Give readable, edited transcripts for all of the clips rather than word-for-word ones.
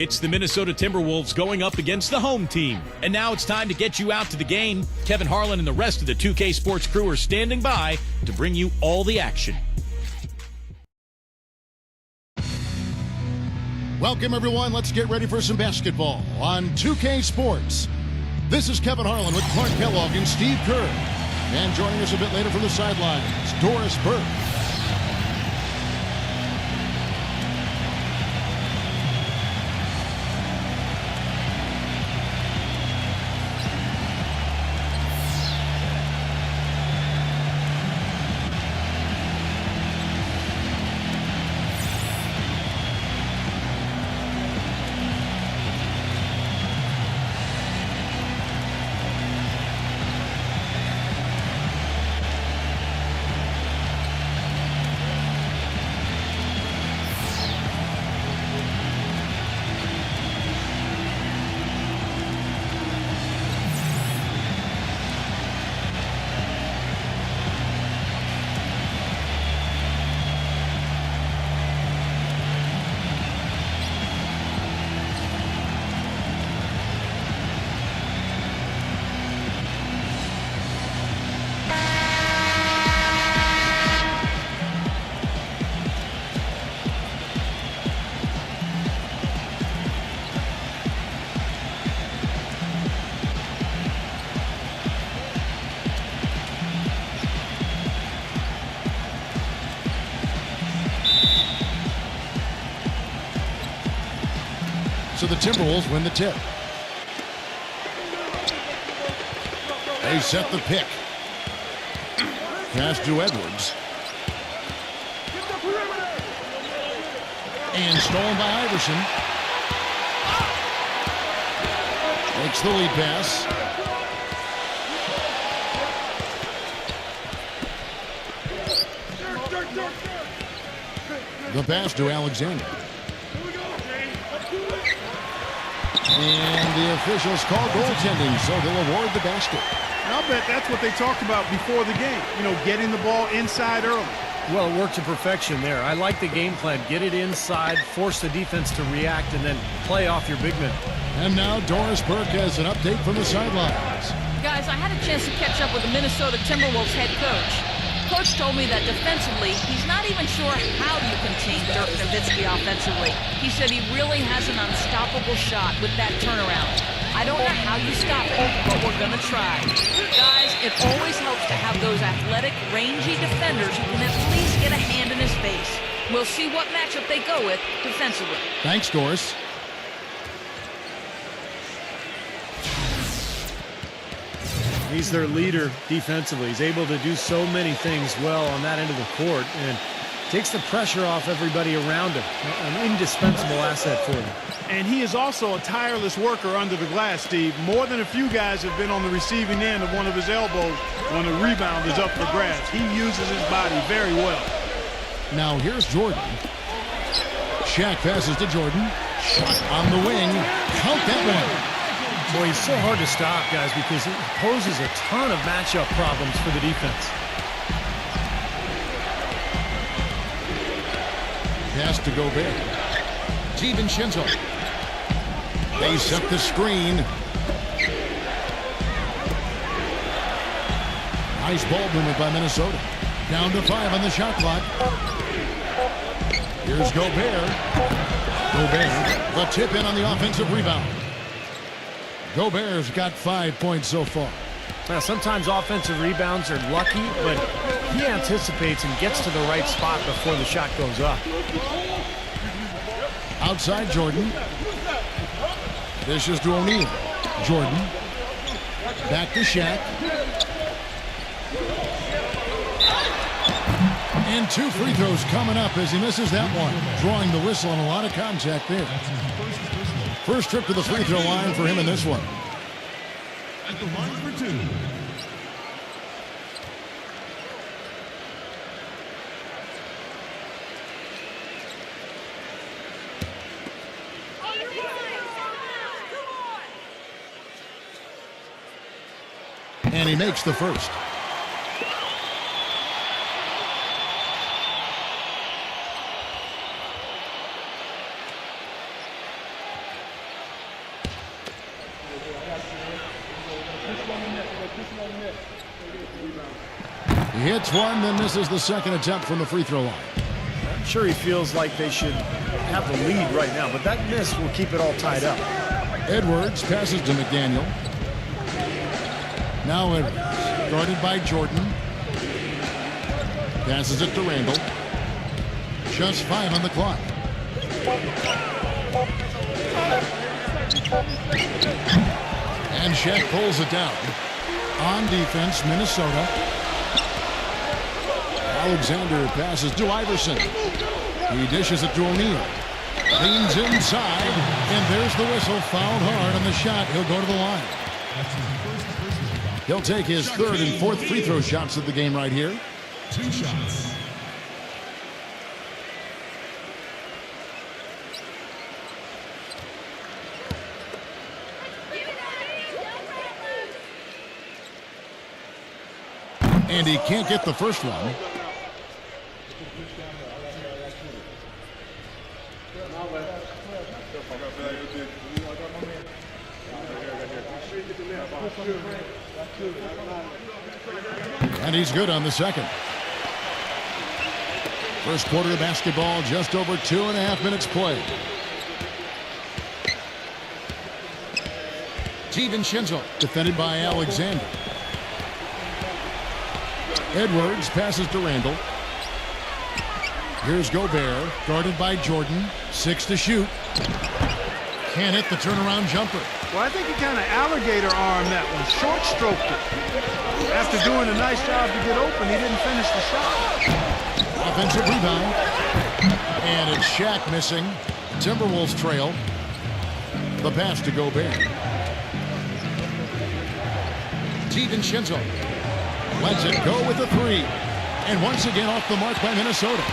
It's the Minnesota Timberwolves going up against the home team. And now it's time to get you out to the game. Kevin Harlan and the rest of the 2K Sports crew are standing by to bring you all the action. Welcome, everyone. Let's get ready for some basketball on 2K Sports. This is Kevin Harlan with Clark Kellogg and Steve Kerr. And joining us a bit later from the sidelines, Doris Burke. So the Timberwolves win the tip. They set the pick. Pass to Edwards. And stolen by Iverson. Makes the lead pass. The pass to Alexander. And the officials call goaltending, so they'll award the basket. And I'll bet that's what they talked about before the game. You know, getting the ball inside early. Well, it worked to perfection there. I like the game plan. Get it inside, force the defense to react, and then play off your big men. And now Doris Burke has an update from the sidelines. Guys, I had a chance to catch up with the Minnesota Timberwolves head coach. Coach told me that defensively, he's not even sure how you contain Dirk Nowitzki offensively. He said he really has an unstoppable shot with that turnaround. I don't know how you stop it, but we're going to try. Guys, it always helps to have those athletic, rangy defenders who can at least get a hand in his face. We'll see what matchup they go with defensively. Thanks, Doris. He's their leader defensively. He's able to do so many things well on that end of the court and takes the pressure off everybody around him. An indispensable asset for them. And he is also a tireless worker under the glass, Steve. More than a few guys have been on the receiving end of one of his elbows when the rebound is up for grabs. He uses his body very well. Now here's Jordan. Shaq passes to Jordan. Shot on the wing. Count that one. Boy, he's so hard to stop, guys, because it poses a ton of matchup problems for the defense. Pass to Gobert. DiVincenzo. They set the screen. Nice ball movement by Minnesota. Down to 5 on the shot clock. Here's Gobert. Gobert, the tip in on the offensive rebound. Gobert's got 5 points so far. Now, sometimes offensive rebounds are lucky, but he anticipates and gets to the right spot before the shot goes up. Outside Jordan. This is to O'Neal. Jordan. Back to Shaq. And 2 free throws coming up as he misses that one. Drawing the whistle and a lot of contact there. First trip to the free throw line for him in this one. At the line for 2. And he makes the first. He hits one, then misses the second attempt from the free throw line. I'm sure he feels like they should have the lead right now, but that miss will keep it all tied up. Edwards passes to McDaniel. Now Edwards, guarded by Jordan. Passes it to Randall. Just 5 on the clock. And Shaq pulls it down. On defense, Minnesota. Alexander passes to Iverson. He dishes it to O'Neal. Leans inside, and there's the whistle. Fouled hard on the shot. He'll go to the line. He'll take his third and fourth free throw shots of the game right here. 2 shots. And he can't get the first one. And he's good on the second. First quarter of basketball, just over 2.5 minutes played. DiVincenzo, defended by Alexander. Edwards passes to Randall. Here's Gobert, guarded by Jordan. 6 to shoot. Can't hit the turnaround jumper. Well, I think he kind of alligator armed that one, short stroked it. After doing a nice job to get open, he didn't finish the shot. Offensive rebound. And it's Shaq missing. Timberwolves trail. The pass to Gobert. DiVincenzo lets it go with the 3. And once again off the mark by Minnesota.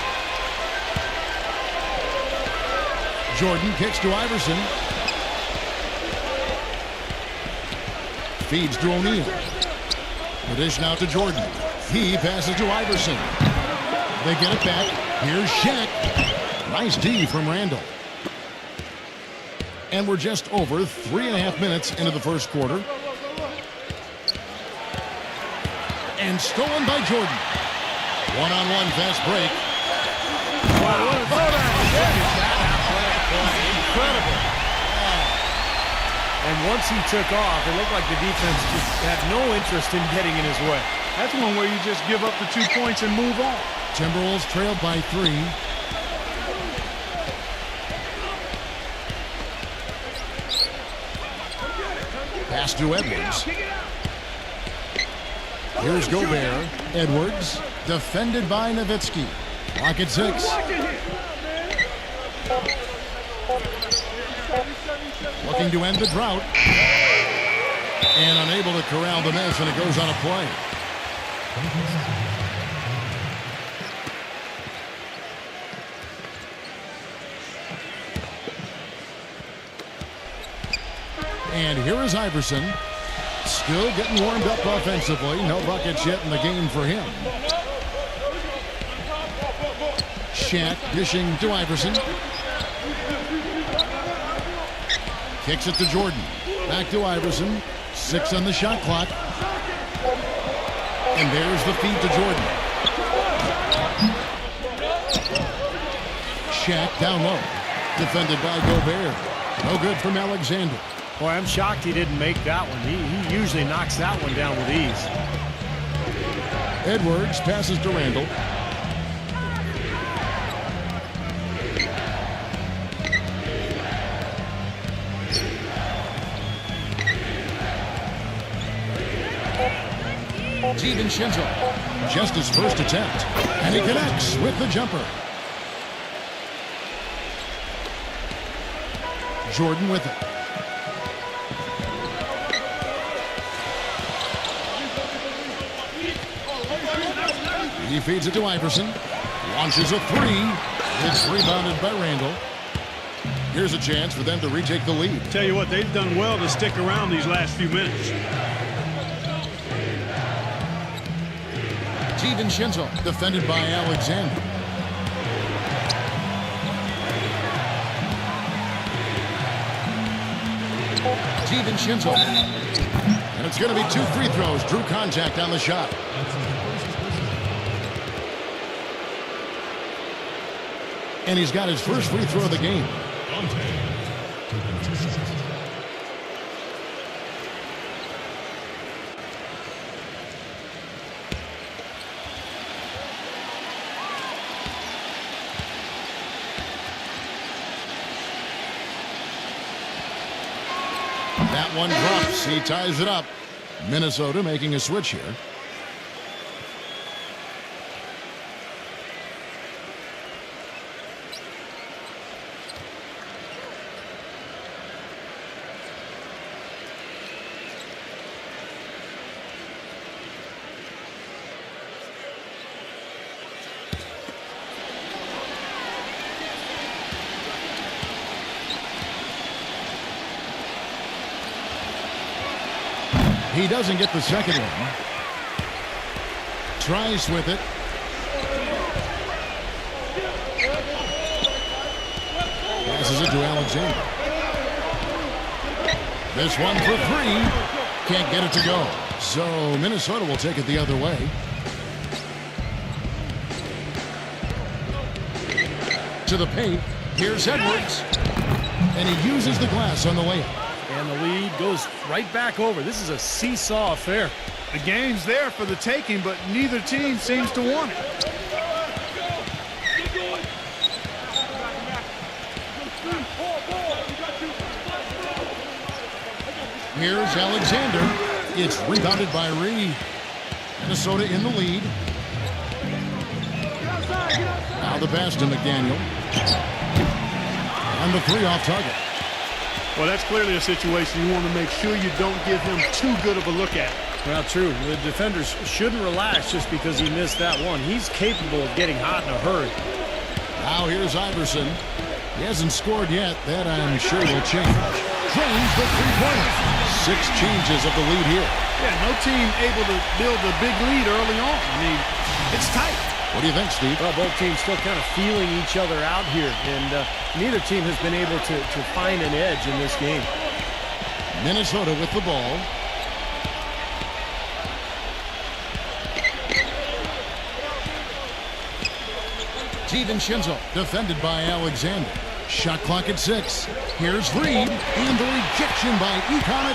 Jordan kicks to Iverson. Feeds to O'Neal. The dish now to Jordan. He passes to Iverson. They get it back. Here's Shaq. Nice D from Randall. And we're just over 3.5 minutes into the first quarter. And stolen by Jordan. One-on-one fast break. Incredible. And once he took off, it looked like the defense just had no interest in getting in his way. That's one where you just give up the 2 points and move on. Timberwolves trailed by 3. Pass to Edwards. Here's Gobert. Edwards, defended by Nowitzki. Clock at 6. Looking to end the drought. And unable to corral the miss, and it goes on a play. And here is Iverson. Still getting warmed up offensively. No buckets yet in the game for him. Shaq dishing to Iverson. Kicks it to Jordan. Back to Iverson. 6 on the shot clock. And there's the feed to Jordan. Shaq down low. Defended by Gobert. No good from Alexander. Boy, I'm shocked he didn't make that one. He usually knocks that one down with ease. Edwards passes to Randall. DiVincenzo, just his first attempt, and he connects with the jumper. Jordan with it. He feeds it to Iverson. Launches a 3. It's rebounded by Randall. Here's a chance for them to retake the lead. Tell you what, they've done well to stick around these last few minutes. DiVincenzo, defended by Alexander. DiVincenzo. And it's going to be 2 free throws. Drew contact on the shot. And he's got his first free throw of the game. That one drops. He ties it up. Minnesota making a switch here. He doesn't get the second one. Tries with it. Passes it to Alexander. This one for 3. Can't get it to go. So Minnesota will take it the other way. To the paint. Here's Edwards. And he uses the glass on the layup. And the lead goes right back over. This is a seesaw affair. The game's there for the taking, but neither team seems to want it. Here's Alexander. It's rebounded by Reed. Minnesota in the lead. Now the pass to McDaniel. And the 3 off target. Well, that's clearly a situation you want to make sure you don't give him too good of a look at. Well, true. The defenders shouldn't relax just because he missed that one. He's capable of getting hot in a hurry. Now here's Iverson. He hasn't scored yet. That I'm sure will change. Drains the 3-pointer. 6 changes of the lead here. Yeah, no team able to build a big lead early on. I mean, it's tight. What do you think, Steve? Well, both teams still kind of feeling each other out here, and neither team has been able to find an edge in this game. Minnesota with the ball. DiVincenzo, defended by Alexander. Shot clock at 6. Here's Reed, and the rejection by a.k.a.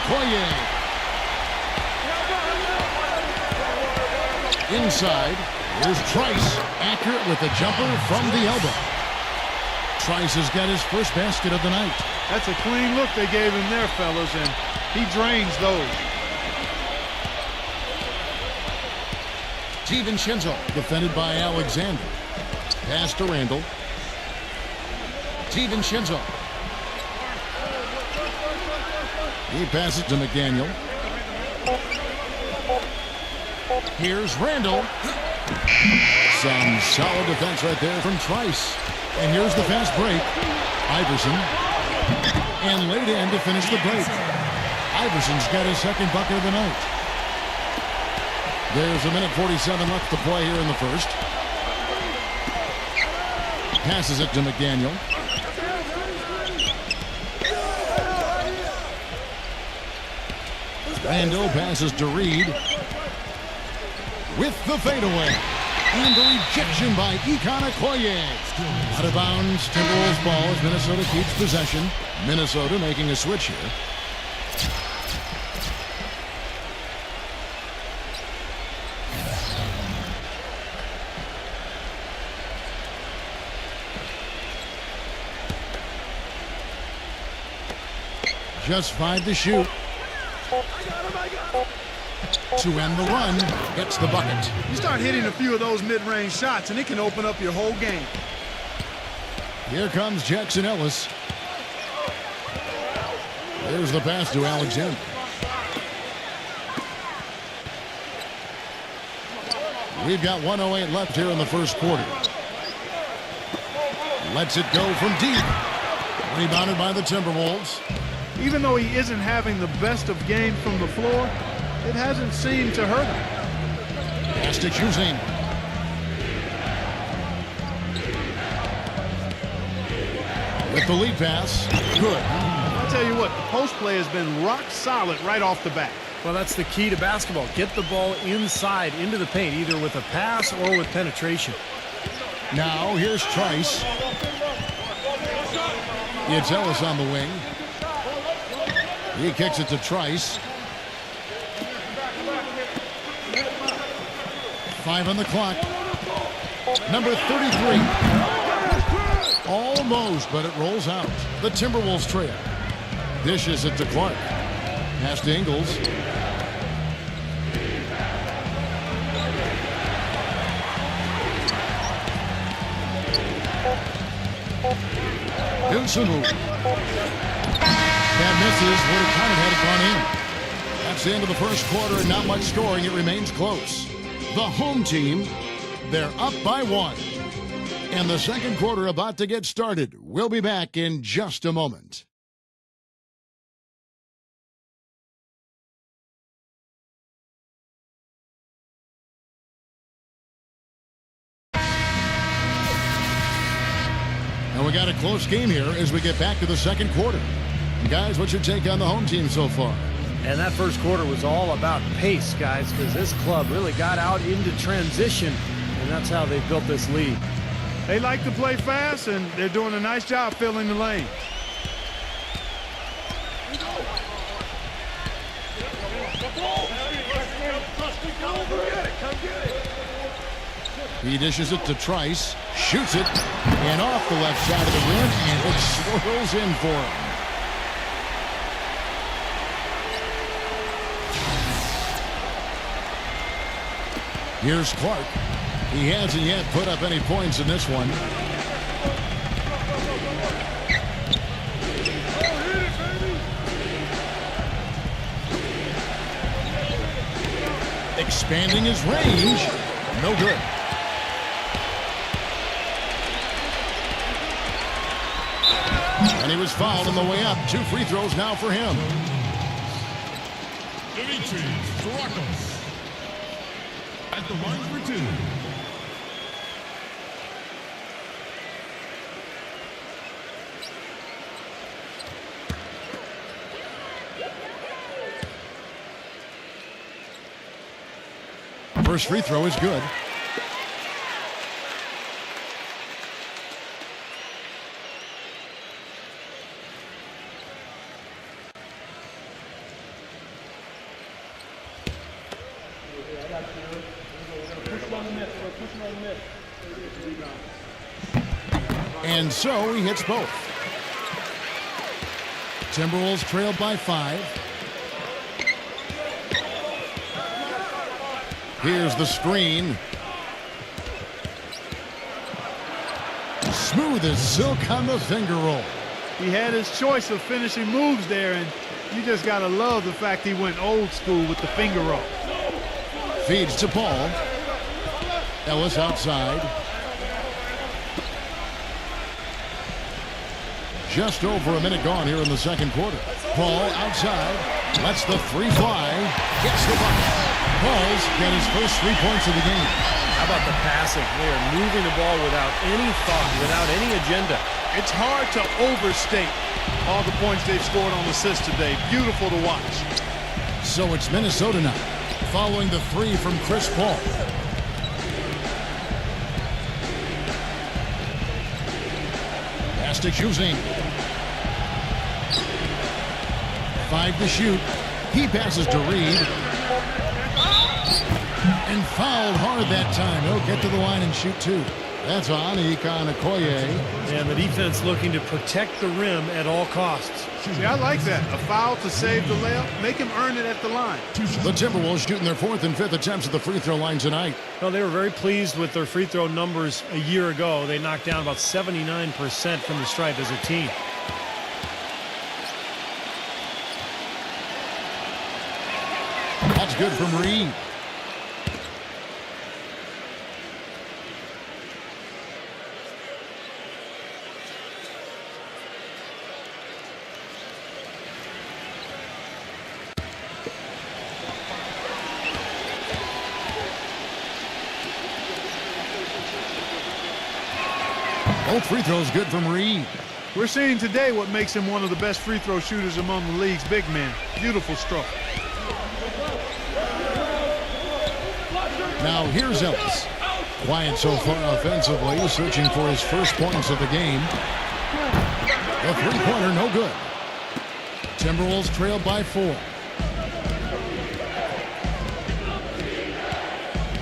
Inside. Here's Trice, accurate with the jumper from the elbow. Trice has got his first basket of the night. That's a clean look they gave him there, fellas, and he drains those. DiVincenzo, defended by Alexander. Pass to Randall. DiVincenzo. He passes to McDaniel. Here's Randall. Some solid defense right there from Trice. And here's the fast break. Iverson. And laid in to finish the break. Iverson's got his second bucket of the night. There's 1:47 left to play here in the first. Passes it to McDaniel. Randall passes to Reed. With the fadeaway. And the rejection by a.k.a. Out of bounds, Timberwolves ball as Minnesota keeps possession. Minnesota making a switch here. Just 5 to shoot. To end the run, gets the bucket. You start hitting a few of those mid-range shots, and it can open up your whole game. Here comes Jackson Ellis. There's the pass to Alexander. We've got 1:08 left here in the first quarter. Lets it go from deep. Rebounded by the Timberwolves. Even though he isn't having the best of games from the floor, it hasn't seemed to hurt him. Pass to Choosing. With the lead pass. Good. tell you what, the post play has been rock solid right off the bat. Well, that's the key to basketball. Get the ball inside into the paint, either with a pass or with penetration. Now here's Trice. Gilas on the wing. He kicks it to Trice. 5 on the clock. Number 33. Almost, but it rolls out. The Timberwolves trail. Dishes it to Clark. Pass to Ingles. Insunu. That misses. Would have counted had it gone in. That's the end of the first quarter and not much scoring. It remains close. The home team, they're up by 1. And the second quarter about to get started. We'll be back in just a moment. And we got a close game here as we get back to the second quarter. Guys, what's your take on the home team so far? And that first quarter was all about pace, guys, because this club really got out into transition, and that's how they built this lead. They like to play fast, and they're doing a nice job filling the lane. He dishes it to Trice, shoots it, and off the left side of the rim, and it swirls in for him. Here's Clark. He hasn't yet put up any points in this one. Expanding his range. No good. And he was fouled on the way up. 2 free throws now for him. Kuroko at the line for 2. First free throw is good. And so he hits both. Timberwolves trailed by 5. Here's the screen. Smooth as silk on the finger roll. He had his choice of finishing moves there, and you just got to love the fact he went old school with the finger roll. Feeds to Paul. Ellis outside. Just over a minute gone here in the second quarter. Paul outside. Lets the 3 fly. Gets the bucket. Paul's got his first 3 points of the game. How about the passing? They are moving the ball without any thought, without any agenda. It's hard to overstate all the points they've scored on assists today. Beautiful to watch. So it's Minnesota now, following the 3 from Chris Paul. Pass to Juzing. 5 to shoot. He passes to Reed. And fouled hard that time. He'll get to the line and shoot 2. That's on Okoye. And the defense looking to protect the rim at all costs. See, I like that. A foul to save the layup. Make him earn it at the line. The Timberwolves shooting their 4th and 5th attempts at the free throw line tonight. Well, they were very pleased with their free throw numbers a year ago. They knocked down about 79% from the stripe as a team. That's good from Reed. Both free throws good from Reed. We're seeing today what makes him one of the best free throw shooters among the league's big men. Beautiful stroke. Now here's Ellis. Quiet so far offensively, searching for his first points of the game. The three-pointer, no good. Timberwolves trail by 4.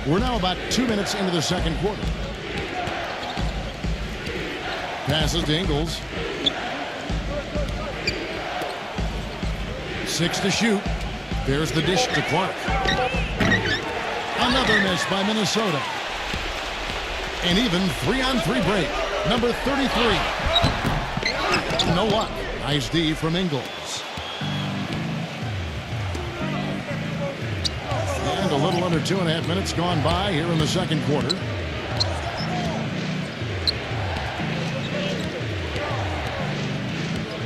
We're now about 2 minutes into the second quarter. Passes to Ingles. 6 to shoot. There's the dish to Clark. Another miss by Minnesota. An even 3-on-3 break. Number 33. No luck. Nice D from Ingles. And a little under 2.5 minutes gone by here in the second quarter.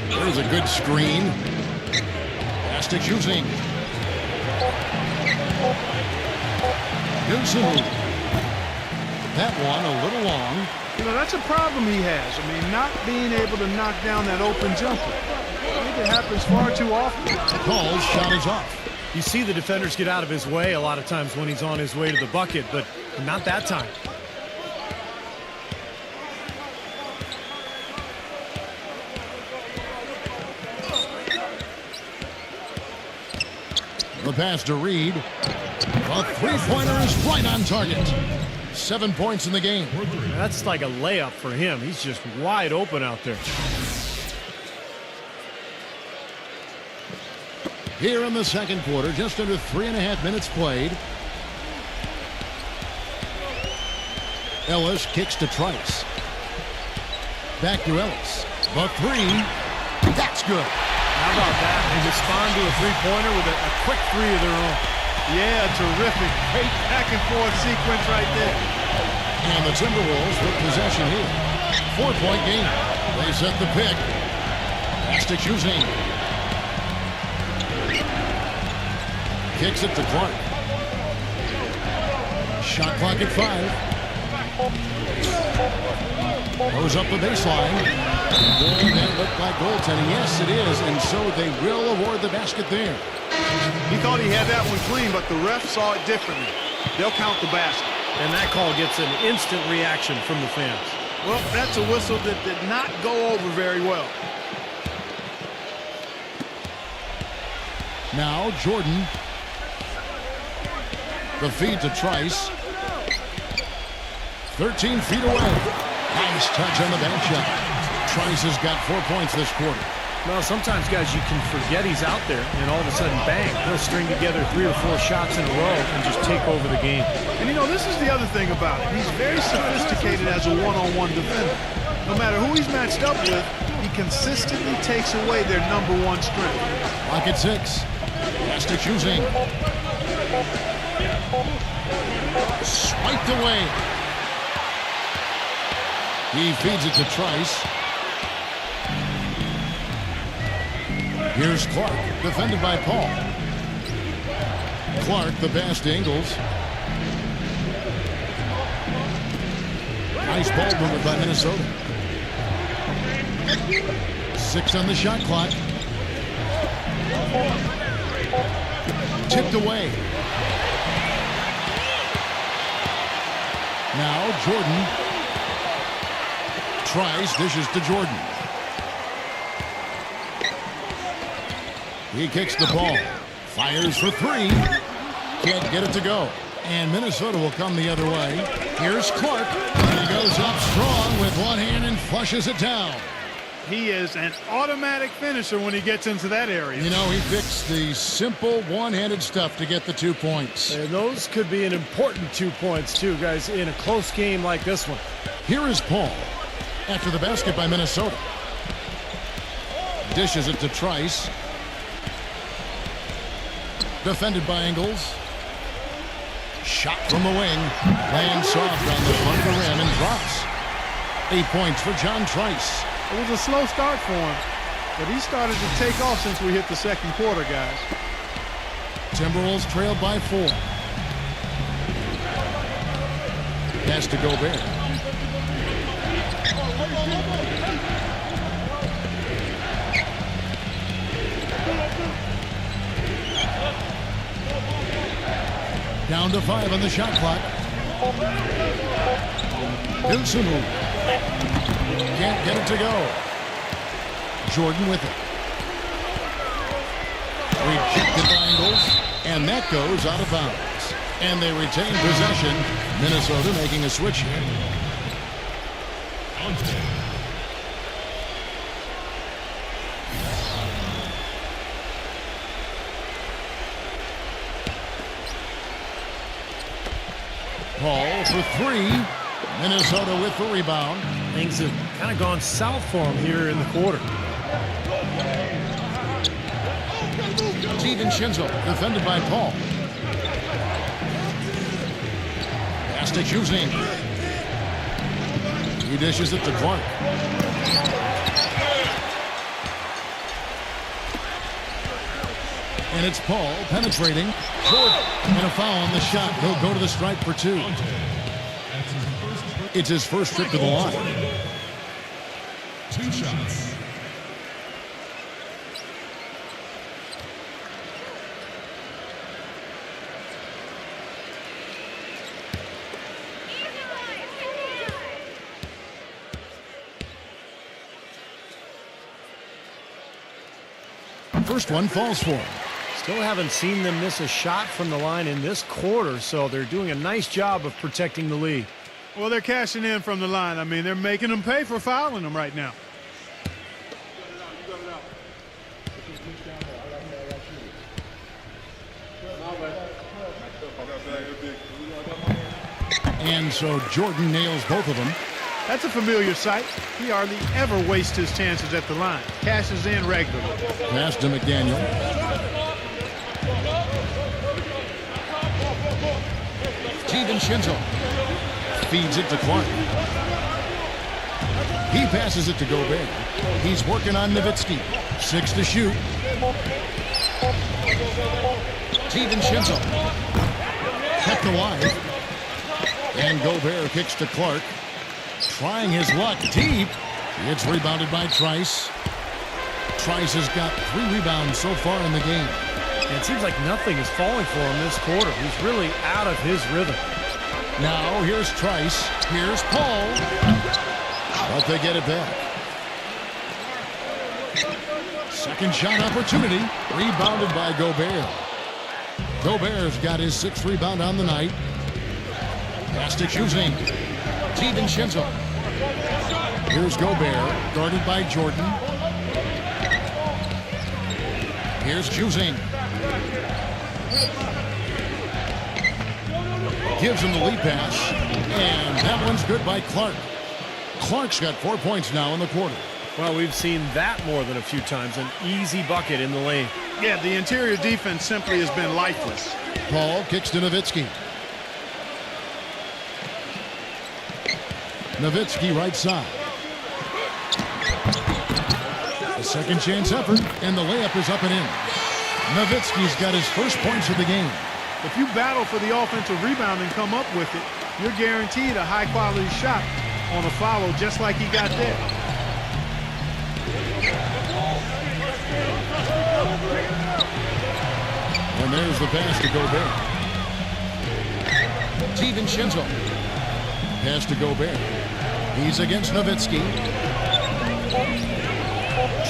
There's a good screen. Plastic shooting. That one a little long. You know, that's a problem he has. I mean, not being able to knock down that open jumper. I think it happens far too often. Call's shot is off. You see the defenders get out of his way a lot of times when he's on his way to the bucket, but not that time. The pass to Reed. The three-pointer is right on target. 7 points in the game. That's like a layup for him. He's just wide open out there. Here in the second quarter, just under 3.5 minutes played. Ellis kicks to Trice. Back to Ellis. The three. That's good. How about that? They respond to a three-pointer with a quick three of their own. Yeah, terrific. Great back-and-forth sequence right there. And the Timberwolves with possession here. 4-point game. They set the pick. Plastic shooting. Kicks it to Clark. Shot clock at 5. Goes up the baseline. That looked like goaltending. Yes, it is. And so they will award the basket there. He thought he had that one clean, but the ref saw it differently. They'll count the basket. And that call gets an instant reaction from the fans. Well, that's a whistle that did not go over very well. Now Jordan. The feed to Trice. 13 feet away. Nice touch on the bank shot. Trice has got 4 points this quarter. Well, sometimes, guys, you can forget he's out there, and all of a sudden, bang, he'll string together 3 or 4 shots in a row and just take over the game. And, you know, this is the other thing about it. He's very sophisticated as a one-on-one defender. No matter who he's matched up with, he consistently takes away their #1 strength. Lock at 6. Plastic shooting. Swiped away. He feeds it to Trice. Here's Clark, defended by Paul. Clark, the pass to Ingles. Nice ball movement by Minnesota. 6 on the shot clock. Tipped away. Now Jordan. Trice, dishes to Jordan. He kicks the ball. Fires for 3. Can't get it to go. And Minnesota will come the other way. Here's Clark. He goes up strong with one hand and flushes it down. He is an automatic finisher when he gets into that area. You know, he picks the simple one-handed stuff to get the 2 points. And those could be an important 2 points, too, guys, in a close game like this one. Here is Paul after the basket by Minnesota. Dishes it to Trice. Defended by Ingles. Shot from the wing. Lands soft on the front of the rim and drops. 8 points for John Trice. It was a slow start for him, but he started to take off since we hit the second quarter, guys. Timberwolves trailed by 4. Pass to Gobert. Down to 5 on the shot clock. Insumu. Can't get it to go. Jordan with it. Rejected by Ingles, and that goes out of bounds. And they retain possession. Minnesota making a switch here. Paul for 3. Minnesota with the rebound. Things have kind of gone south for him here in the quarter. Steven Shinzo, defended by Paul. Pass to Juzing. He dishes it to Clark. And it's Paul penetrating. And a foul on the shot. He'll go to the stripe for 2. It's his first trip to the line. 2 shots. First one falls for him. Still haven't seen them miss a shot from the line in this quarter, so they're doing a nice job of protecting the lead. Well, they're cashing in from the line. I mean, they're making them pay for fouling them right now. And so Jordan nails both of them. That's a familiar sight. He hardly ever wastes his chances at the line. Cashes in regularly. Pass to McDaniel. Steven Shinzo feeds it to Clark. He passes it to Gobert. He's working on Nowitzki. 6 to shoot. Steven Shinzo kept alive. And Gobert kicks to Clark. Trying his luck deep. It's rebounded by Trice. Trice has got 3 rebounds so far in the game. And it seems like nothing is falling for him this quarter. He's really out of his rhythm. Now here's Trice. Here's Paul. But they get it back. Second shot opportunity. Rebounded by Gobert. Gobert's got his 6th rebound on the night. Pass to Juzing. Steven Shinzo. Here's Gobert, guarded by Jordan. Here's Juzing. Gives him the lead pass. And that one's good by Clark. Clark's got 4 points now in the quarter. Well, we've seen that more than a few times. An easy bucket in the lane. Yeah, the interior defense simply has been lifeless. Paul kicks to Nowitzki. Nowitzki right side. A second chance effort, and the layup is up and in. Nowitzki's got his first points of the game. If you battle for the offensive rebound and come up with it, you're guaranteed a high-quality shot on a follow just like he got there. And there's the pass to Gobert. Steven Shinzo. Pass to Gobert. He's against Nowitzki.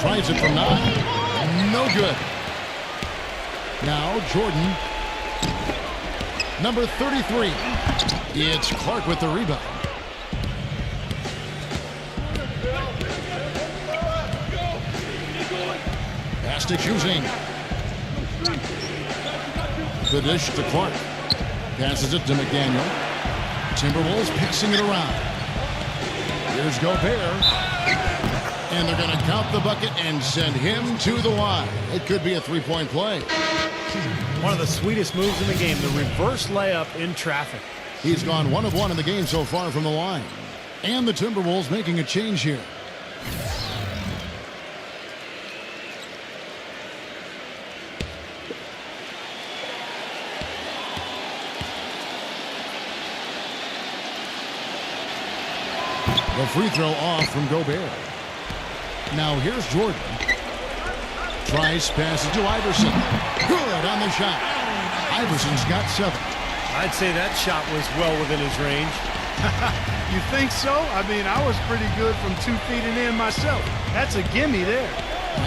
Tries it from 9. No good. Now Jordan. Number 33. It's Clark with the rebound. Pass to Juzing. The dish to Clark. Passes it to McDaniel. Timberwolves passing it around. Here's Gobert. And they're going to count the bucket and send him to the line. It could be a 3-point play. One of the sweetest moves in the game, the reverse layup in traffic. He's gone 1 of 1 in the game so far from the line. And the Timberwolves making a change here. The free throw off from Gobert. Now here's Jordan. Trice passes to Iverson. Good on the shot. Iverson's got 7. I'd say that shot was well within his range. You think so? I mean, I was pretty good from 2 feet and in myself. That's a gimme there.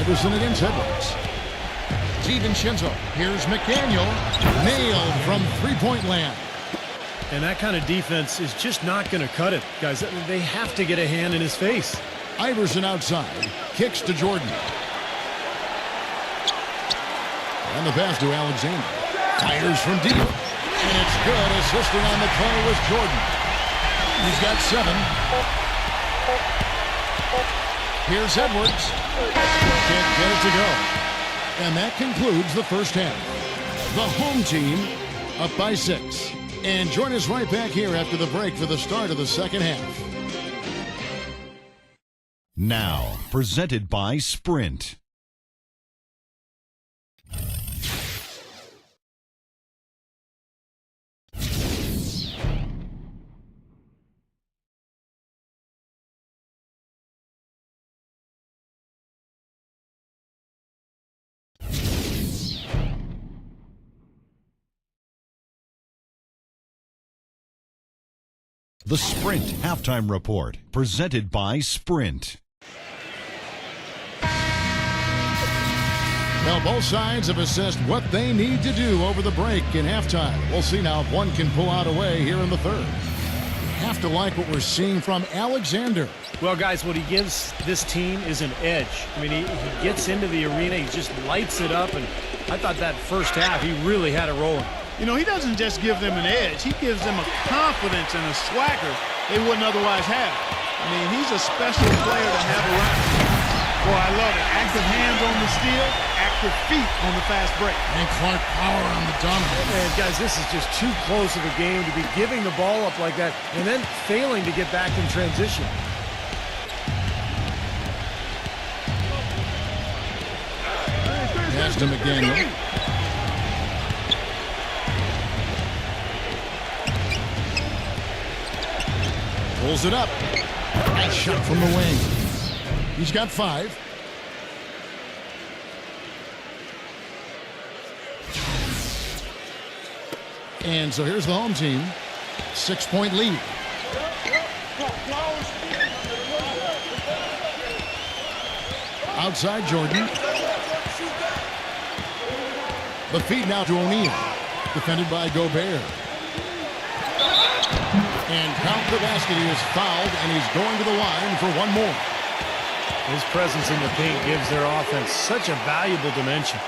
Iverson against Edwards. DiVincenzo. Here's McDaniel. Nailed from three-point land. And that kind of defense is just not going to cut it. Guys, they have to get a hand in his face. Iverson outside. Kicks to Jordan. And the pass to Alexander. Fires from deep. And it's good. Assisting on the play was Jordan. He's got 7. Here's Edwards. Can't get it to go. And that concludes the first half. The home team up by 6. And join us right back here after the break for the start of the second half. Now, presented by Sprint. The Sprint Halftime Report, presented by Sprint. Well, both sides have assessed what they need to do over the break in halftime. We'll see now if one can pull out a way here in the third. Have to like what we're seeing from Alexander. Well, guys, what he gives this team is an edge. I mean, he gets into the arena, he just lights it up, and I thought that first half he really had it rolling. You know, he doesn't just give them an edge. He gives them a confidence and a swagger they wouldn't otherwise have. I mean, he's a special player to have around. Boy, I love it. Active hands on the steal, active feet on the fast break. And Clark power on the dominant. And guys, this is just too close of a game to be giving the ball up like that and then failing to get back in transition. Pass to McDaniel. Pulls it up. Nice shot from the wing. He's got 5. And so here's the home team. 6-point lead. Outside Jordan. The feed now to O'Neal. Defended by Gobert. And count the basket. He is fouled, and he's going to the line for one more. His presence in the paint gives their offense such a valuable dimension.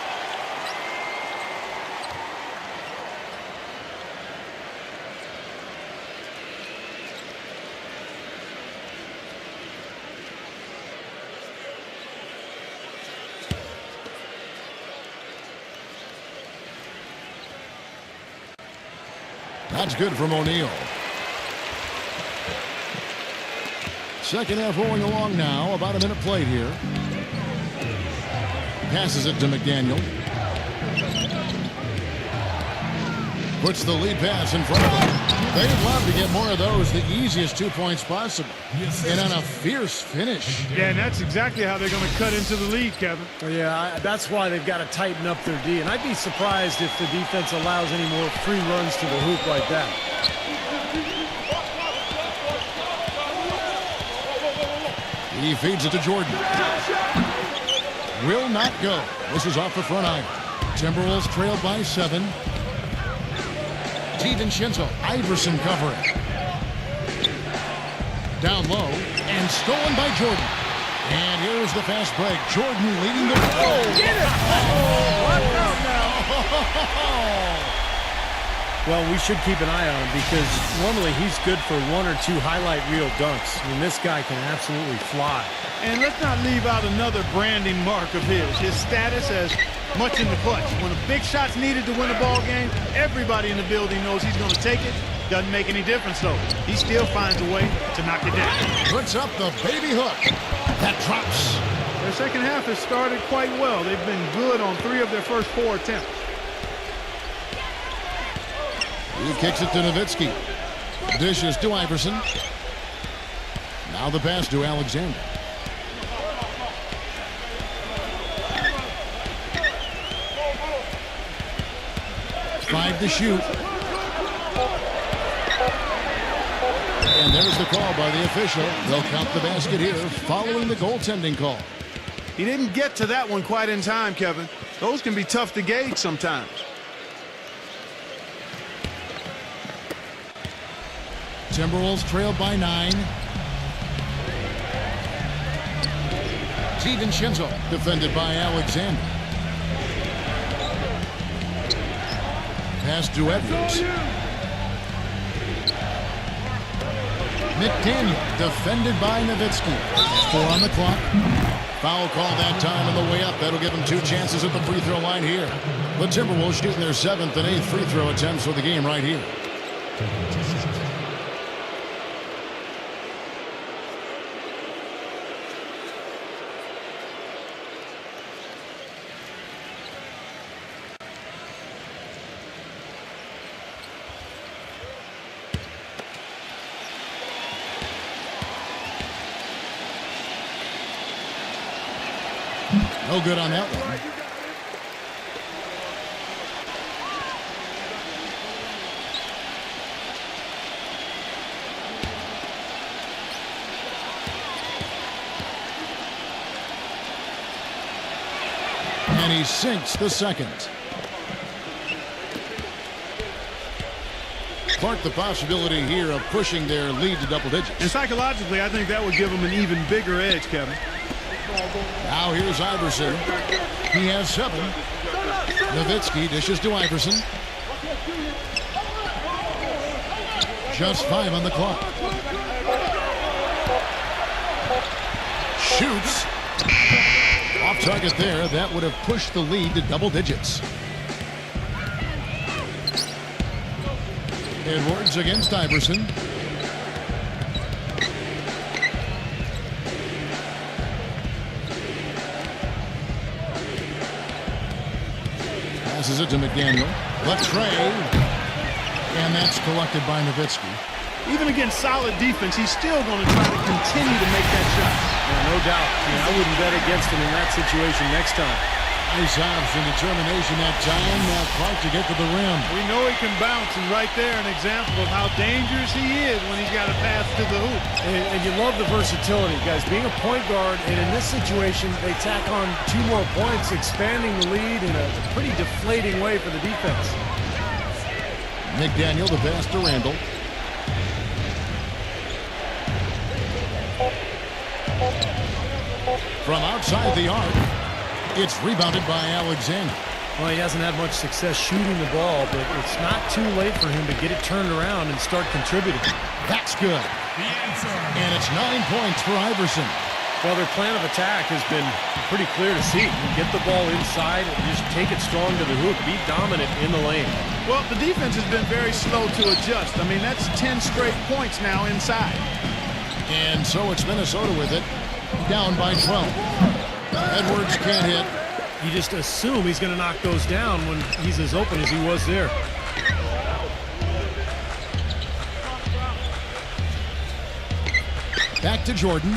That's good from O'Neal. Second half rolling along now. About a minute played here. Passes it to McDaniel. Puts the lead pass in front of them. They'd love to get more of those, the easiest 2 points possible. And on a fierce finish. Yeah, and that's exactly how they're going to cut into the lead, Kevin. Yeah, that's why they've got to tighten up their D. And I'd be surprised if the defense allows any more free runs to the hoop like that. He feeds it to Jordan. Will not go. This is off the front iron. Timberwolves trailed by 7. DiVincenzo. Iverson covering. Down low. And stolen by Jordan. And here's the fast break. Jordan leading the... Oh! Get it! Watch out now! Well, we should keep an eye on him because normally he's good for 1 or 2 highlight reel dunks. I mean, this guy can absolutely fly. And let's not leave out another branding mark of his status as much in the clutch. When a big shot's needed to win a ball game, everybody in the building knows he's going to take it. Doesn't make any difference, though. He still finds a way to knock it down. Puts up the baby hook. That drops. Their second half has started quite well. They've been good on 3 of their first 4 attempts. He kicks it to Nowitzki. Dishes to Iverson. Now the pass to Alexander. Five to shoot. And there's the call by the official. They'll count the basket here following the goaltending call. He didn't get to that one quite in time, Kevin. Those can be tough to gauge sometimes. Timberwolves trailed by 9. Shinzo defended by Alexander. Pass to Edwards. McDaniel defended by Nowitzki. 4 on the clock. Foul call that time on the way up. That'll give them 2 chances at the free throw line here. The Timberwolves shooting their 7th and 8th free throw attempts for the game right here. No good on that one. And he sinks the second. Clark, the possibility here of pushing their lead to double digits. And psychologically, I think that would give them an even bigger edge, Kevin. Now here's Iverson. He has 7. Nowitzki dishes to Iverson. Just 5 on the clock. Shoots. Off target there. That would have pushed the lead to double digits. Edwards against Iverson. Passes it to McDaniel. Left tray. And that's collected by Nowitzki. Even against solid defense, he's still going to try to continue to make that shot. Yeah, no doubt. I wouldn't bet against him in that situation next time. Nice option, determination that time. Now Clark to get to the rim. We know he can bounce, and right there an example of how dangerous he is when he's got to pass to the hoop. And you love the versatility, guys. Being a point guard, and in this situation, they tack on 2 more points, expanding the lead in a pretty deflating way for the defense. McDaniel, the pass to Randall. From outside the arc, it's rebounded by Alexander. Well, he hasn't had much success shooting the ball, but it's not too late for him to get it turned around and start contributing. That's good. And it's 9 points for Iverson. Well, their plan of attack has been pretty clear to see. Get the ball inside and just take it strong to the hoop. Be dominant in the lane. Well, the defense has been very slow to adjust. I mean, that's 10 straight points now inside. And so it's Minnesota with it, down by 12. Edwards can't hit. You just assume he's going to knock those down when he's as open as he was there. Back to Jordan.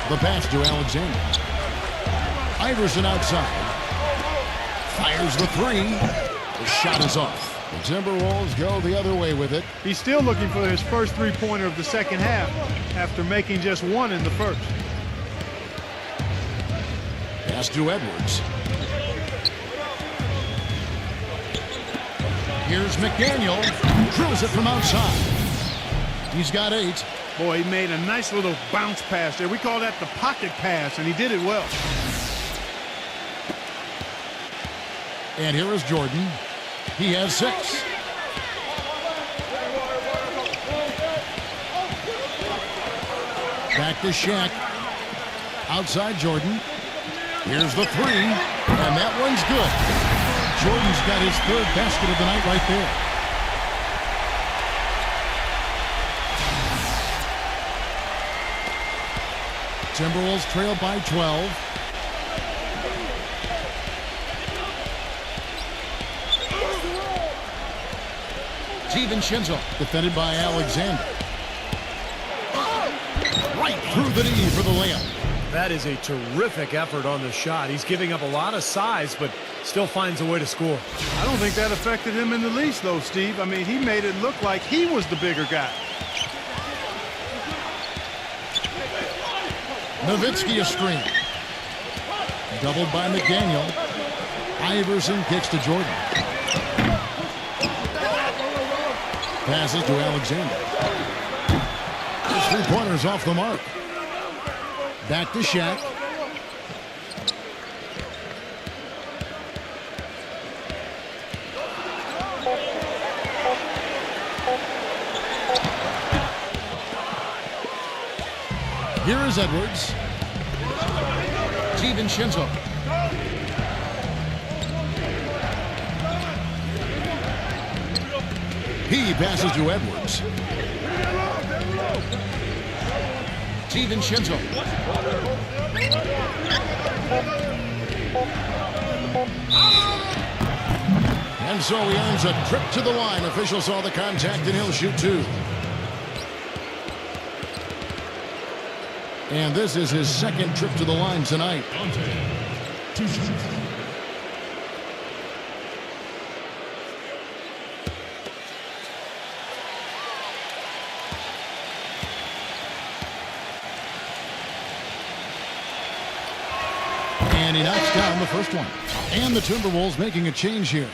The pass to Alexander. Iverson outside. Fires the 3. The shot is off. The Timberwolves go the other way with it. He's still looking for his first 3-pointer of the second half after making just 1 in the first. Pass to Edwards. Here's McDaniel. Drills it from outside. He's got 8. Boy, he made a nice little bounce pass there. We call that the pocket pass, and he did it well. And here is Jordan. He has 6. Back to Shaq. Outside Jordan. Here's the 3. And that one's good. Jordan's got his 3rd basket of the night right there. Timberwolves trail by 12. Shinzo, defended by Alexander. Right through the knee for the layup. That is a terrific effort on the shot. He's giving up a lot of size, but still finds a way to score. I don't think that affected him in the least, though, Steve. I mean, he made it look like he was the bigger guy. Nowitzki a screen. Doubled by McDaniel. Iverson kicks to Jordan. Passes to Alexander. His three-pointers off the mark. Back to Shaq. Here is Edwards. DiVincenzo. He passes to Edwards. DiVincenzo. And so he earns a trip to the line. Official saw the contact and he'll shoot two. And this is his second trip to the line tonight. Two shots. And he knocks down the first one. And the Timberwolves making a change here.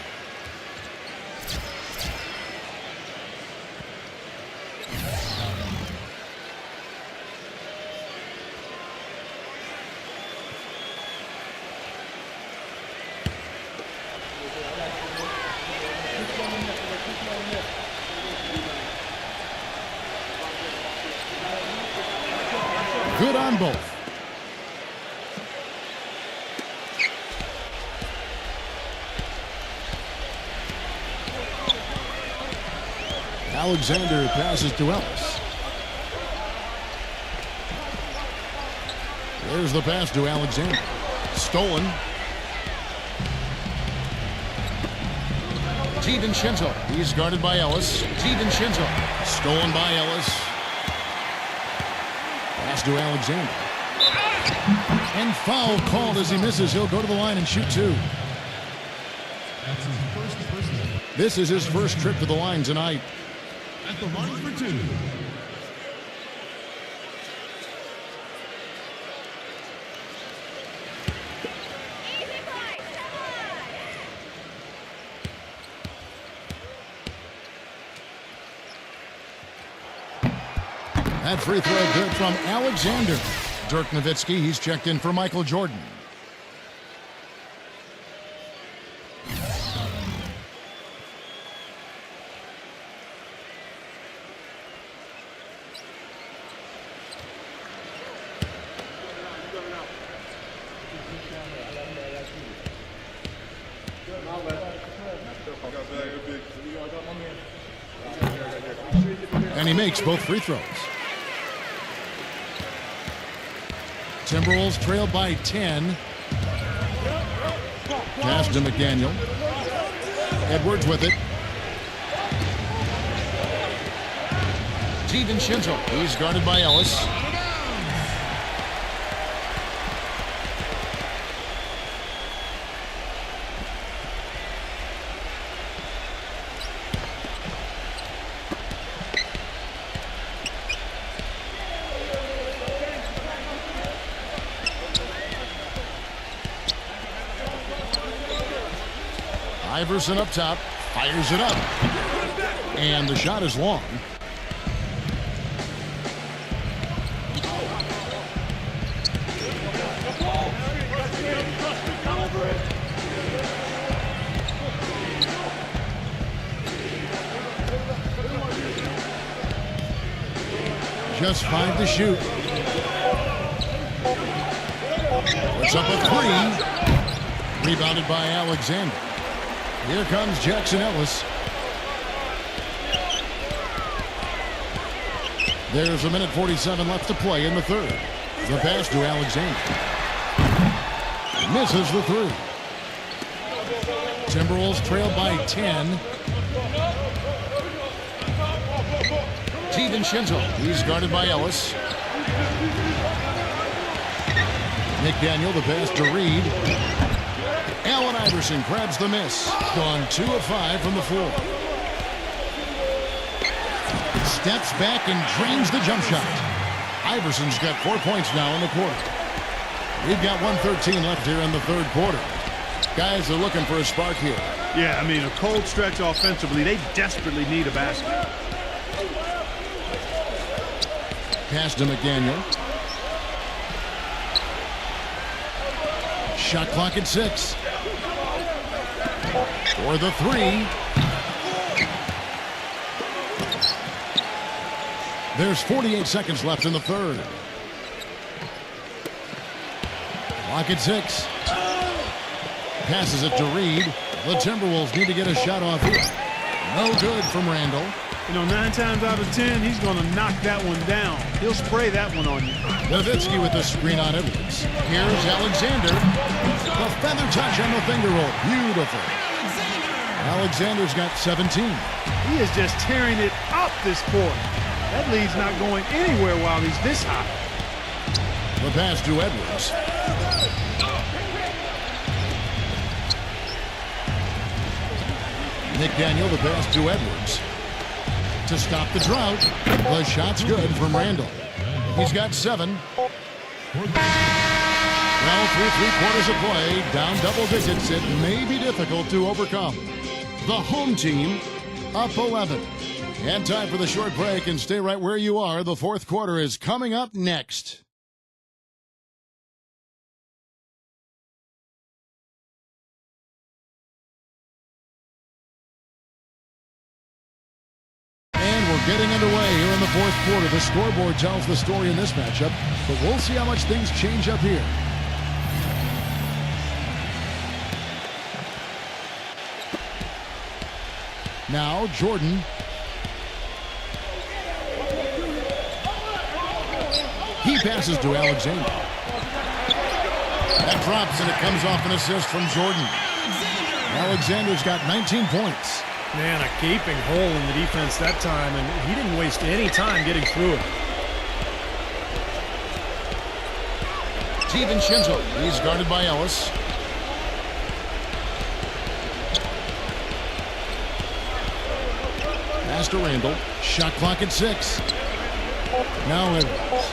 Good on both. Alexander passes to Ellis. There's the pass to Alexander. Stolen. DiVincenzo. He's guarded by Ellis. DiVincenzo. Stolen by Ellis. Pass to Alexander. And foul called as he misses. He'll go to the line and shoot two. That's his first personal. This is his first trip to the line tonight. At the line for two. That free throw good from Alexander. Dirk Nowitzki, he's checked in for Michael Jordan. And he makes both free throws. Timberwolves trail by 10. Pass to McDaniel. Edwards with it. DiVincenzo. He's guarded by Ellis. Iverson up top, fires it up, and the shot is long. Just 5 to shoot. Puts up a three. Rebounded by Alexander. Here comes Jackson Ellis. There's 1:47 left to play in the third. The pass to Alexander. Misses the three. Timberwolves trail by 10. DiVincenzo. He's guarded by Ellis. McDaniel, the pass to Reed. Allen Iverson grabs the miss. Gone 2 of 5 from the floor. Steps back and drains the jump shot. Iverson's got 4 points now in the quarter. We've got 1:13 left here in the third quarter. Guys are looking for a spark here. Yeah, I mean, a cold stretch offensively. They desperately need a basket. Pass to McDaniel. Shot clock at 6. For the 3. There's 48 seconds left in the third. Clock at 6. Passes it to Reed. The Timberwolves need to get a shot off here. No good from Randall. You know, 9 times out of 10, he's going to knock that one down. He'll spray that one on you. Nowitzki with the screen on Edwards. Here's Alexander. The feather touch on the finger roll. Beautiful. Alexander's got 17. He is just tearing it up this court. That lead's not going anywhere while he's this hot. The pass to Edwards. McDaniel, the pass to Edwards. To stop the drought. The shot's good from Randall. He's got 7. Well, through 3 quarters of play, down double digits, it may be difficult to overcome. The home team up 11. And time for the short break, and stay right where you are. The fourth quarter is coming up next. Getting underway here in the fourth quarter. The scoreboard tells the story in this matchup, but we'll see how much things change up here. Now Jordan. He passes to Alexander. That drops, and it comes off an assist from Jordan. Alexander's got 19 points. Man, a gaping hole in the defense that time, and he didn't waste any time getting through it. DiVincenzo, he's guarded by Ellis. Pass to Randall. Shot clock at 6. Now Edwards.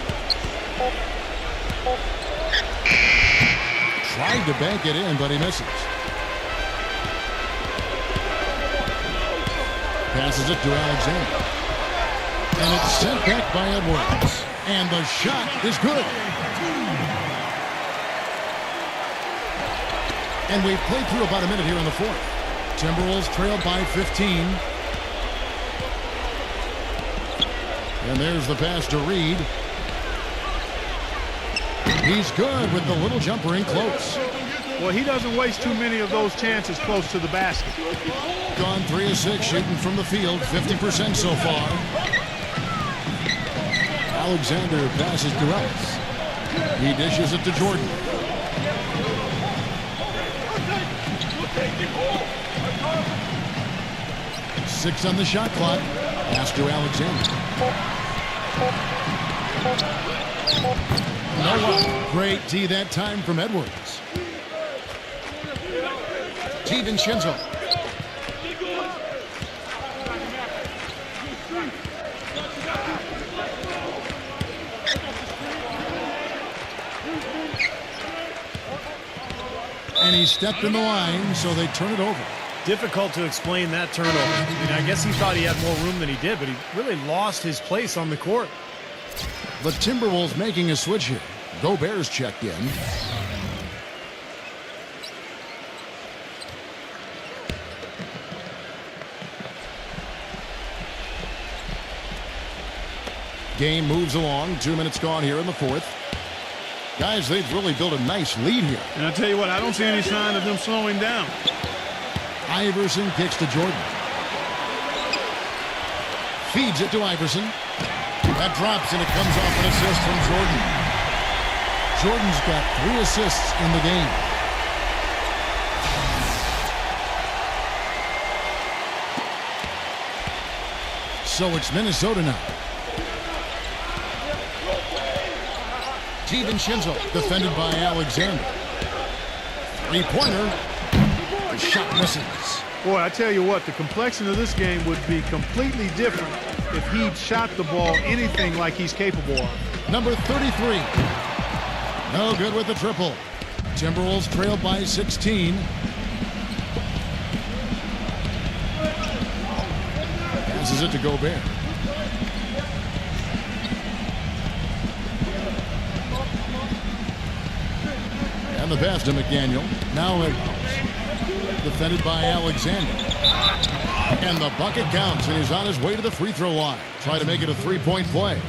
Tried to bank it in, but he misses. Passes it to Alexander. And it's sent back by Edwards. And the shot is good. And we've played through about a minute here in the fourth. Timberwolves trailed by 15. And there's the pass to Reed. He's good with the little jumper in close. Well, he doesn't waste too many of those chances close to the basket. Gone 3 of 6 shooting from the field, 50% so far. Alexander passes to Ellis. He dishes it to Jordan. Six on the shot clock. Pass to Alexander. No, great D that time from Edwards. DiVincenzo. And he stepped in the line, so they turn it over. Difficult to explain that turnover. I mean, I guess he thought he had more room than he did, but he really lost his place on the court. The Timberwolves making a switch here. Gobert's checked in. Game moves along. 2 minutes gone here in the fourth. Guys, they've really built a nice lead here. And I tell you what, I don't see any sign of them slowing down. Iverson kicks to Jordan. Feeds it to Iverson. That drops, and it comes off an assist from Jordan. Jordan's got 3 assists in the game. So it's Minnesota now. DiVincenzo, defended by Alexander. Three-pointer. The shot misses. Boy, I tell you what, the complexion of this game would be completely different if he'd shot the ball anything like he's capable of. number 33. No good with the triple. Timberwolves trailed by 16. Passes it to Gobert. And the pass to McDaniel. Now Legtats. Defended by Alexander. And the bucket counts, and he's on his way to the free throw line. Try to make it a three-point play.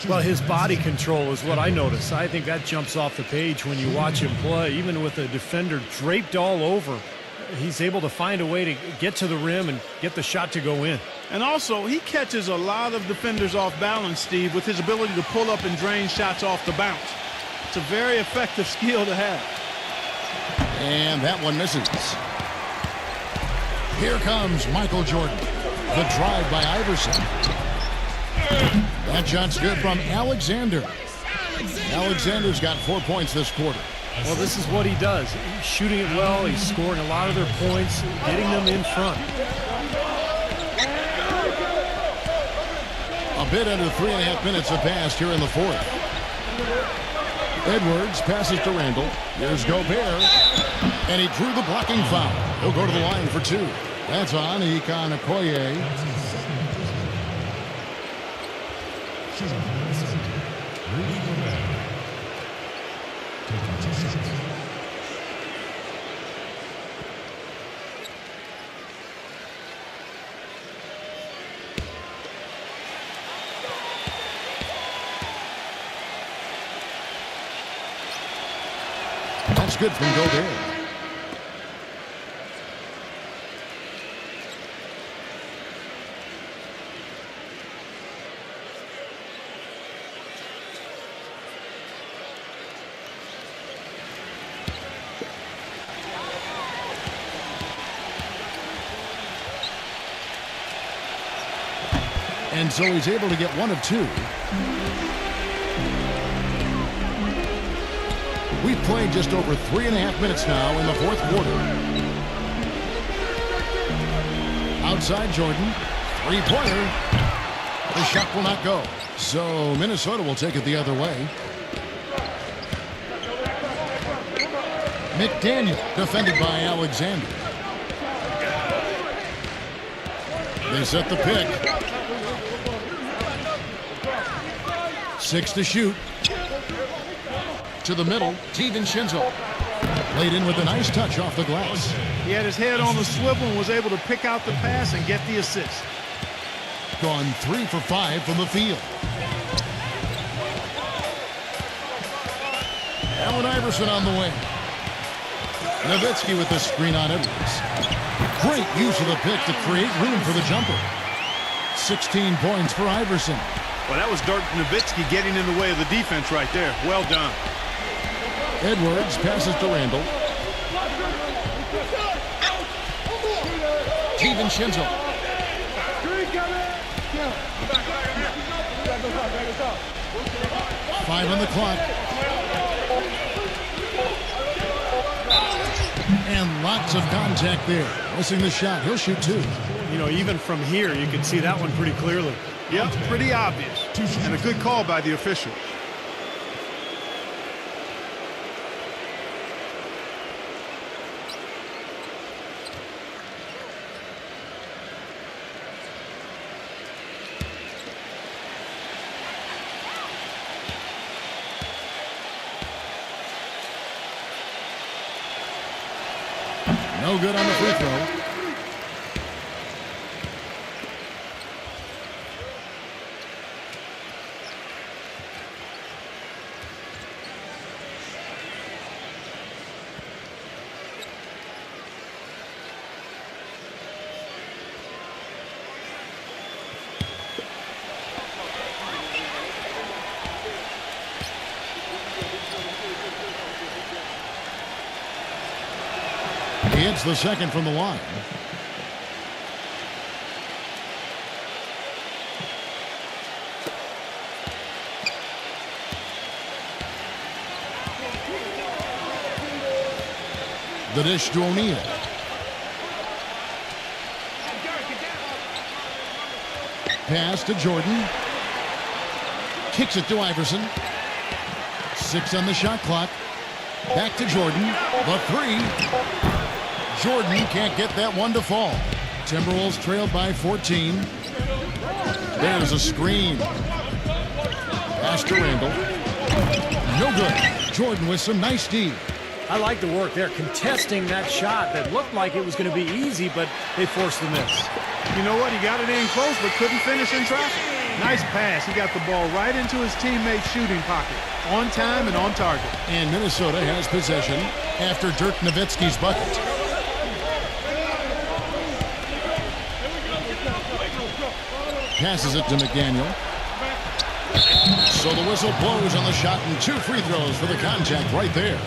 Well, his body control is what I notice. I think that jumps off the page when you watch him play. Even with a defender draped all over, he's able to find a way to get to the rim and get the shot to go in. And also, he catches a lot of defenders off balance, Steve, with his ability to pull up and drain shots off the bounce. It's a very effective skill to have. And that one misses. Here comes Michael Jordan. The drive by Iverson. That shot's good from Alexander. Alexander's got 4 points this quarter. Well, this is what he does. He's shooting it well. He's scoring a lot of their points, getting them in front. A bit under 3.5 minutes have passed here in the fourth. Edwards passes to Randall. Here's Gobert. And he drew the blocking foul. He'll go to the line for two. That's on a.k.a. That's good from Gobert. And so he's able to get one of two. We've played just over 3.5 minutes now in the fourth quarter. Outside Jordan. Three-pointer. The shot will not go. So Minnesota will take it the other way. McDaniel defended by Alexander. They set the pick. 6 to shoot. To the middle, Shenzo. Played in with a nice touch off the glass. He had his head on the swivel and was able to pick out the pass and get the assist. Gone 3 for 5 from the field. Allen Iverson on the wing. Nowitzki with the screen on Edwards. Great use of the pick to create room for the jumper. 16 points for Iverson. Well, that was Dirk Nowitzki getting in the way of the defense right there. Well done. Edwards passes to Randall. Shenzo. 5 on the clock. And lots of contact there. Missing the shot. He'll shoot 2. You know, even from here, you can see that one pretty clearly. Yep, pretty obvious. And a good call by the official. No good on the free throw. He hits the second from the line. The dish to O'Neal. Pass to Jordan. Kicks it to Iverson. 6 on the shot clock. Back to Jordan. The 3. Jordan can't get that one to fall. Timberwolves trailed by 14. There's a screen. Pass to Randall. No good. Jordan with some nice D. I like the work there, contesting that shot that looked like it was going to be easy, but they forced the miss. You know what? He got it in close, but couldn't finish in traffic. Nice pass. He got the ball right into his teammate's shooting pocket. On time and on target. And Minnesota has possession after Dirk Nowitzki's bucket. Passes it to McDaniel. So the whistle blows on the shot and 2 free throws for the contact right there.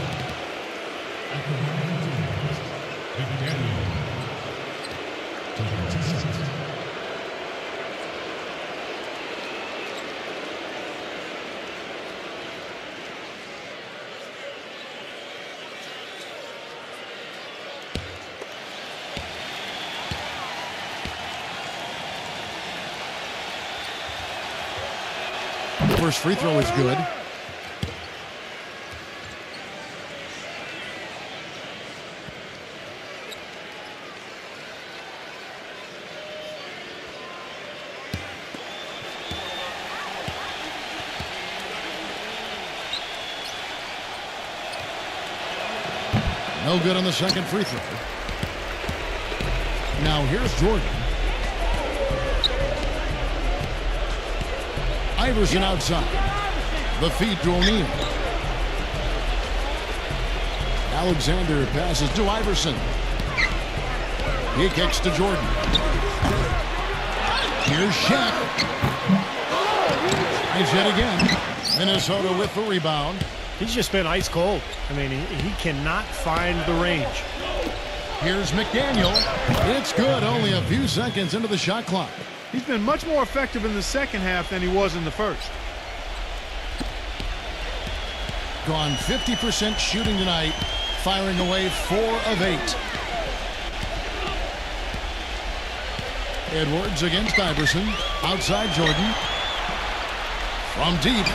First free throw is good. No good on the second free throw. Now here's Jordan. Iverson outside. The feed to O'Neal. Alexander passes to Iverson. He kicks to Jordan. Here's Shaq. Tries yet again. Minnesota with the rebound. He's just been ice cold. I mean, he cannot find the range. Here's McDaniel. It's good. Only a few seconds into the shot clock. He's been much more effective in the second half than he was in the first. Gone 50% shooting tonight, firing away 4 of 8. Edwards against Iverson. Outside Jordan. From deep.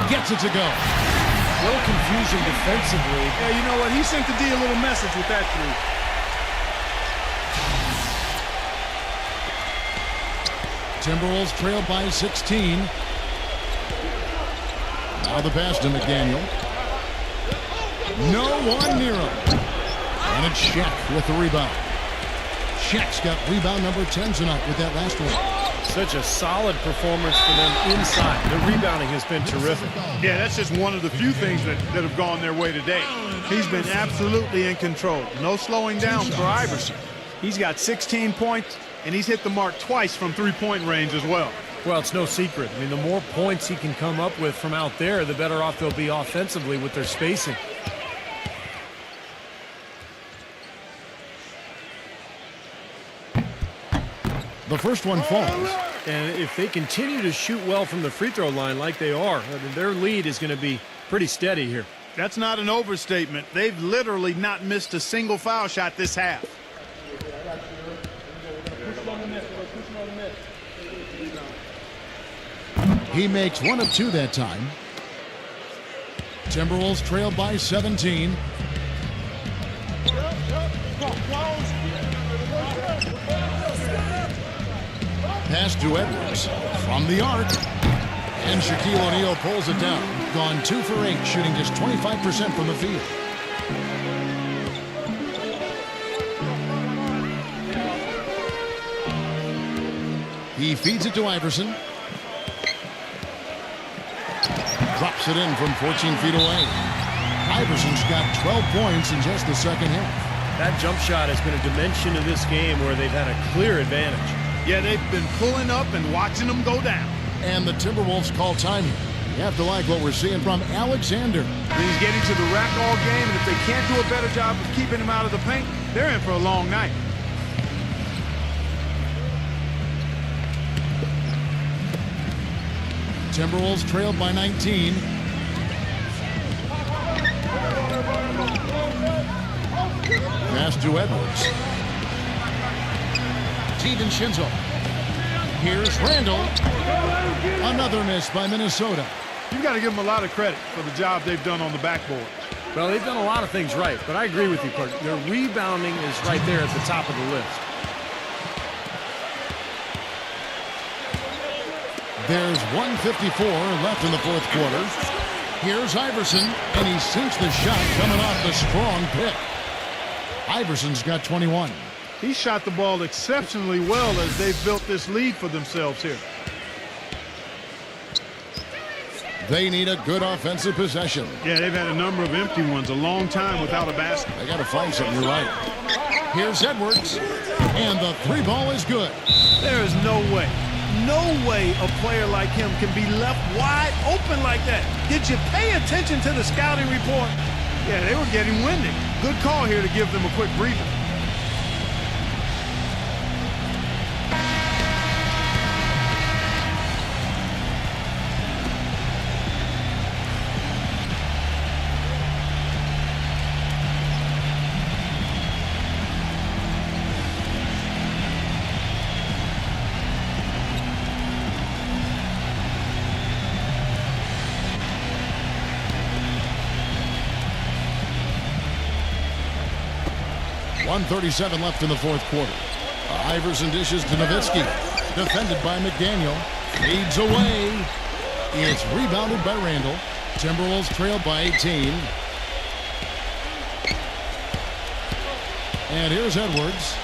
Gets it to go. A little confusion defensively. Yeah, you know what? He sent the D a little message with that 3. Timberwolves trail by 16. Now the pass to McDaniel. No one near him. And it's Shaq with the rebound. Shaq's got rebound number 10 tonight with that last one. Such a solid performance for them inside. The rebounding has been terrific. Yeah, that's just one of the few things that have gone their way today. He's been absolutely in control. No slowing down for Iverson. He's got 16 points, and he's hit the mark twice from 3-point range as well. Well, it's no secret. I mean, the more points he can come up with from out there, the better off they'll be offensively with their spacing. The first one falls. And if they continue to shoot well from the free throw line like they are, their lead is going to be pretty steady here. That's not an overstatement. They've literally not missed a single foul shot this half. He makes 1 of 2 that time. Timberwolves trail by 17. Pass to Edwards from the arc. And Shaquille O'Neal pulls it down. Gone 2 for 8, shooting just 25% from the field. He feeds it to Iverson. Drops it in from 14 feet away. Iverson's got 12 points in just the second half. That jump shot has been a dimension of this game where they've had a clear advantage. Yeah, they've been pulling up and watching them go down. And the Timberwolves call time here. You have to like what we're seeing from Alexander. He's getting to the rack all game, and if they can't do a better job of keeping him out of the paint, they're in for a long night. Timberwolves trailed by 19. Pass to Edwards. Steven Shinzo. Here's Randall. Another miss by Minnesota. You've got to give them a lot of credit for the job they've done on the backboard. Well, they've done a lot of things right, but I agree with you, Clark. Their rebounding is right there at the top of the list. There's 1:54 left in the fourth quarter. Here's Iverson, and he sinks the shot coming off the strong pick. Iverson's got 21. He shot the ball exceptionally well as they've built this lead for themselves here. They need a good offensive possession. Yeah, they've had a number of empty ones, a long time without a basket. They got to find something. You're right. Here's Edwards, and the three ball is good. There is no way a player like him can be left wide open like that. Did you pay attention to the scouting report? Yeah, they were getting winded. Good call here to give them a quick breather. .137 left in the fourth quarter. Iverson dishes to Nowitzki. Defended by McDaniel. Leads away. It's rebounded by Randall. Timberwolves trail by 18. And here's Edwards.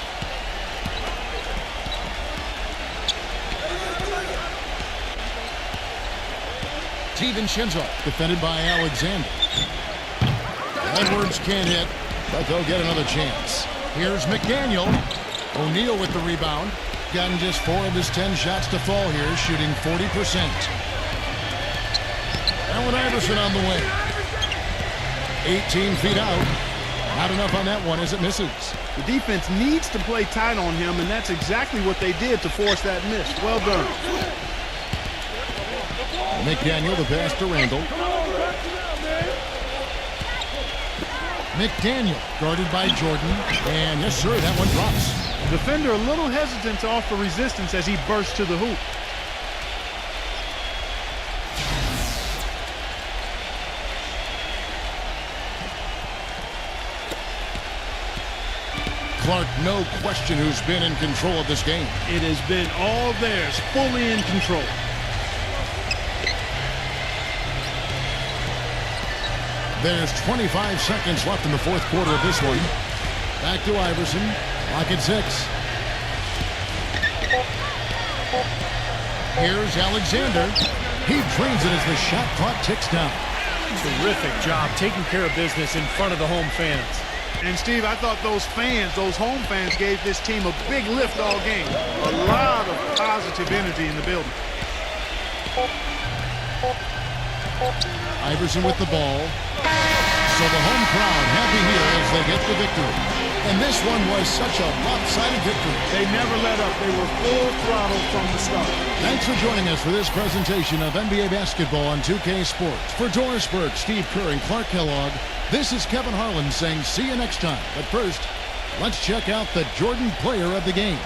Steven Shinzo. Defended by Alexander. Edwards can't hit, but they'll get another chance. Here's McDaniel. O'Neal with the rebound. Gotten just 4 of his 10 shots to fall here, shooting 40%. Allen Iverson on the way. 18 feet out. Not enough on that one as it misses. The defense needs to play tight on him, and that's exactly what they did to force that miss. Well done. McDaniel, the pass to Randall. McDaniel guarded by Jordan, and yes sir, that one drops. Defender a little hesitant to offer resistance as he bursts to the hoop. Clark, no question who's been in control of this game. It has been all theirs, fully in control. There's 25 seconds left in the fourth quarter of this one. Back to Iverson. Lock at 6. Here's Alexander. He drains it as the shot clock ticks down. Terrific job taking care of business in front of the home fans. And Steve, I thought those home fans gave this team a big lift all game. A lot of positive energy in the building. Iverson with the ball. So the home crowd happy here as they get the victory. And this one was such a lopsided victory. They never let up. They were full throttle from the start. Thanks for joining us for this presentation of NBA basketball on 2K Sports. For Doris Burke, Steve Kerr, and Clark Kellogg, this is Kevin Harlan saying see you next time. But first, let's check out the Jordan player of the game.